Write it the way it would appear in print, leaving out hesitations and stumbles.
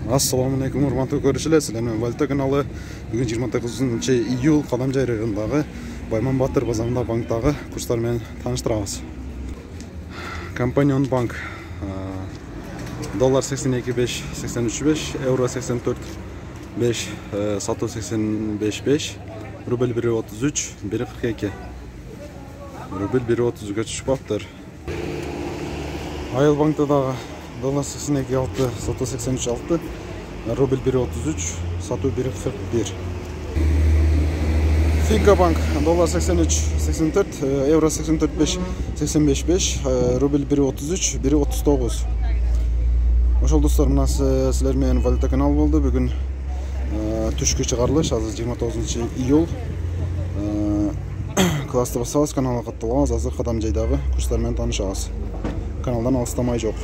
Assalamu alaikum, урматтуу көрүүчүлөр. Силер менен Валюта каналы. Бүгүн 29 июл Кадам жай районундагы Байман Батыр базарында банктагы курстар менен тааныштырабыз. Компанион банк доллар 82.5, 83.5, евро 84.5, сатуу 85.5, рубль 1.33, 1.42. Рубль 1.30-га түшүп калыптыр. Айыл банкта дагы доллар 82.6, сатуу 83.6, рубль 1.33, сатуу 1.41. Финка банк доллар 83.84, евро 84.5, 85.5, рубль 1.33, 1.39. Ошол достор, мына силер менен Валюта канал болду. Бүгүн түшкү чыгарылыш, азыр 29 июл. Класты басабыз, каналга катталабыз. Азыр Кадам жайдагы курстар менен таанышабыз. Каналдан алыстамай жок.